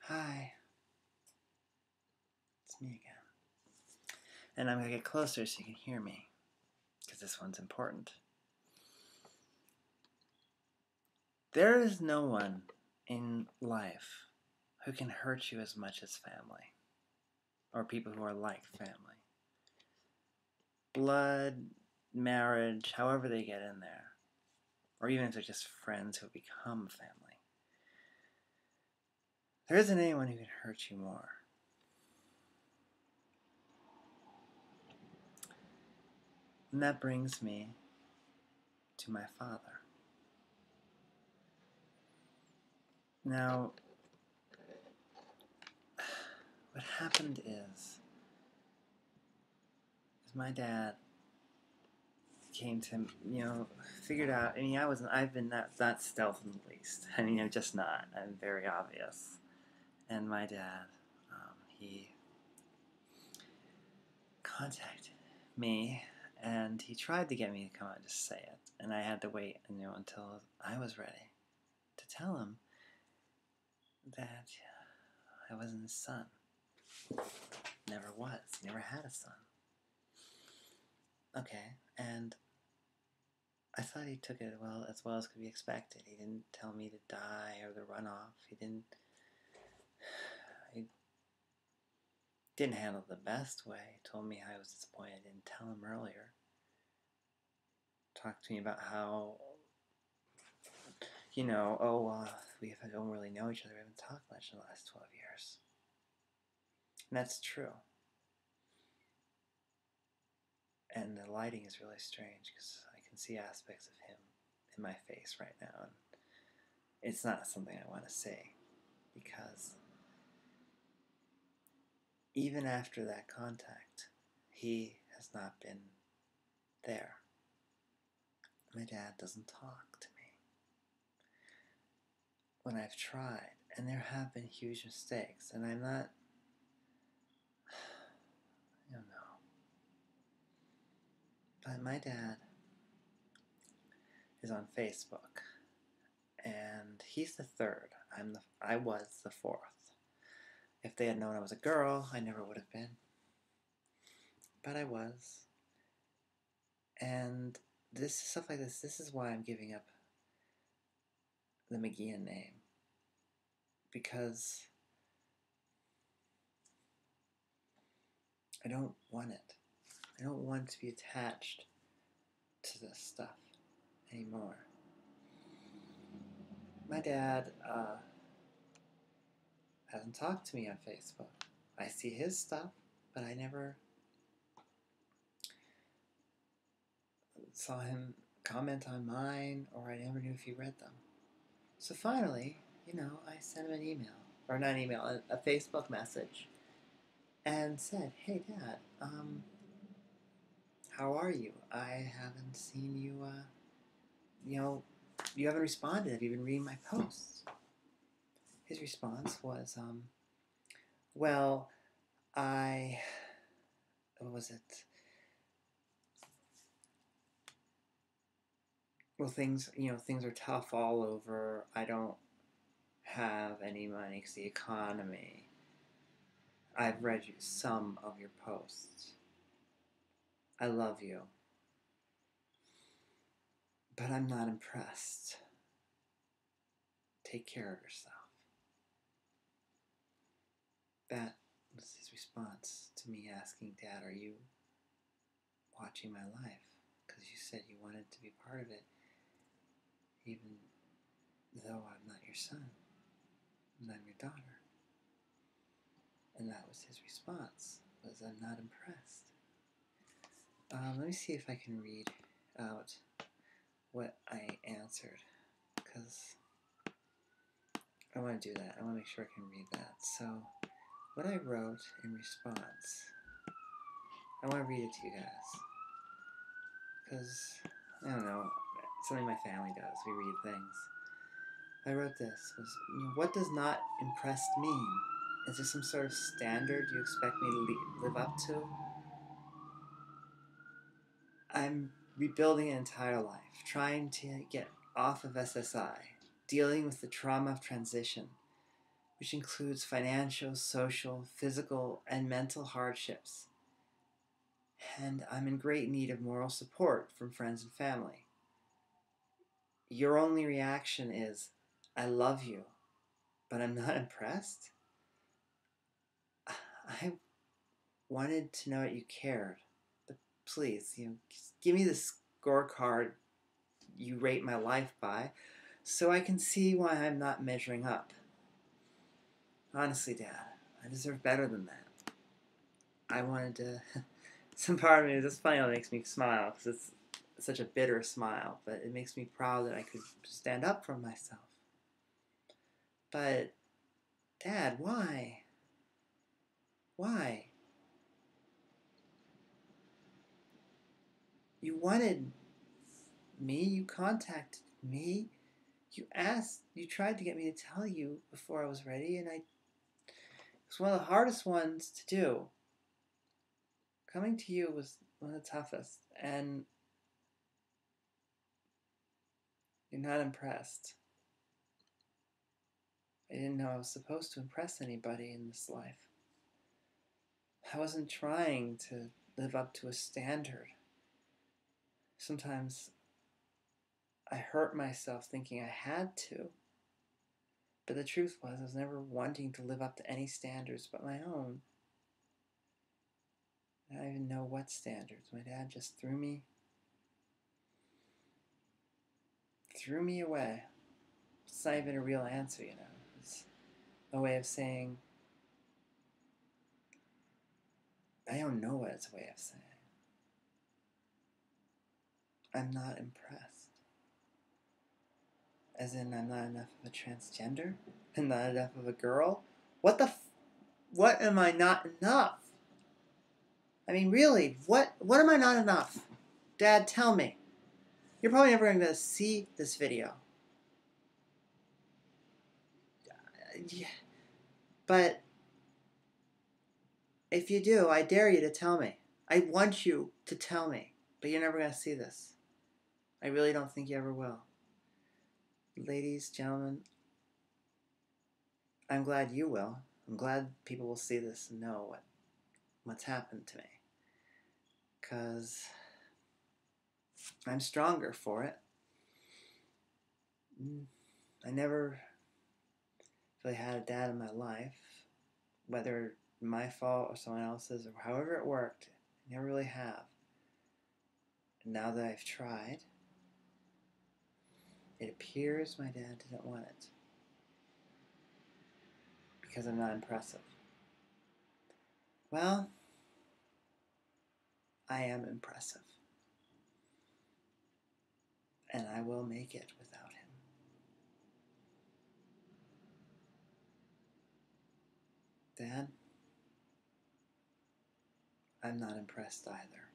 Hi, it's me again. And I'm going to get closer so you can hear me, because this one's important. There is no one in life who can hurt you as much as family, or people who are like family. Blood, marriage, however they get in there, or even if they're just friends who become family. There isn't anyone who can hurt you more. And that brings me to my father. Now, what happened is my dad came to, figured out. I mean, I've been that stealth in the least. I mean, I'm just not. I'm very obvious. And my dad, he contacted me, and he tried to get me to come out and just say it. And I had to wait, until I was ready to tell him that I wasn't his son. Never was. Never had a son. Okay, and I thought he took it as well as could be expected. He didn't tell me to die or to run off. He didn't handle it the best way. He told me how he was disappointed I didn't tell him earlier. Talked to me about how, we don't really know each other. We haven't talked much in the last 12 years. And that's true. And the lighting is really strange because I can see aspects of him in my face right now. And it's not something I want to say because even after that contact, he has not been there. My dad doesn't talk to me. When I've tried, and there have been huge mistakes, and I'm not, I don't know. But my dad is on Facebook, and he's the third. I was the fourth. If they had known I was a girl, I never would have been. But I was. And stuff like this is why I'm giving up the McGeehan name. Because I don't want it. I don't want to be attached to this stuff anymore. My dad hasn't talked to me on Facebook. I see his stuff, but I never saw him comment on mine, or I never knew if he read them. So finally, I sent him an email, or not an email, a Facebook message, and said, "Hey, Dad, how are you? I haven't seen you, you haven't responded. Have you been reading my posts?" His response was, well, what was it? Well, things are tough all over. I don't have any money because the economy. I've read some of your posts. I love you. But I'm not impressed. Take care of yourself. That was his response to me asking, Dad, are you watching my life? Because you said you wanted to be part of it, even though I'm not your son, and I'm your daughter. And that was his response, was I'm not impressed. Let me see if I can read out what I answered, because I want to do that. I want to make sure I can read that. So, what I wrote in response, I want to read it to you guys, because, I don't know, something my family does. We read things. I wrote this, what does not impressed mean? Is there some sort of standard you expect me to live up to? I'm rebuilding an entire life, trying to get off of SSI, dealing with the trauma of transition, which includes financial, social, physical, and mental hardships. And I'm in great need of moral support from friends and family. Your only reaction is, I love you, but I'm not impressed? I wanted to know that you cared, but please, give me the scorecard you rate my life by so I can see why I'm not measuring up. Honestly, Dad, I deserve better than that. I wanted to... Some part of me, this smile makes me smile because it's such a bitter smile, but it makes me proud that I could stand up for myself. But, Dad, why? Why? You wanted me, you contacted me, you asked, you tried to get me to tell you before I was ready, and it was one of the hardest ones to do. Coming to you was one of the toughest, and you're not impressed. I didn't know I was supposed to impress anybody in this life. I wasn't trying to live up to a standard. Sometimes I hurt myself thinking I had to. But the truth was, I was never wanting to live up to any standards but my own. I don't even know what standards. My dad just threw me away. It's not even a real answer, It's a way of saying, I don't know what it's a way of saying. I'm not impressed. As in, I'm not enough of a transgender? I'm not enough of a girl? What am I not enough? I mean, really, what am I not enough? Dad, tell me. You're probably never going to see this video. Yeah. But if you do, I dare you to tell me. I want you to tell me. But you're never going to see this. I really don't think you ever will. Ladies, gentlemen, I'm glad you will. I'm glad people will see this and know what's happened to me. Because I'm stronger for it. I never really had a dad in my life, whether my fault or someone else's or however it worked. I never really have. And now that I've tried, it appears my dad didn't want it. Because I'm not impressive. Well, I am impressive. And I will make it without him. Dad, I'm not impressed either.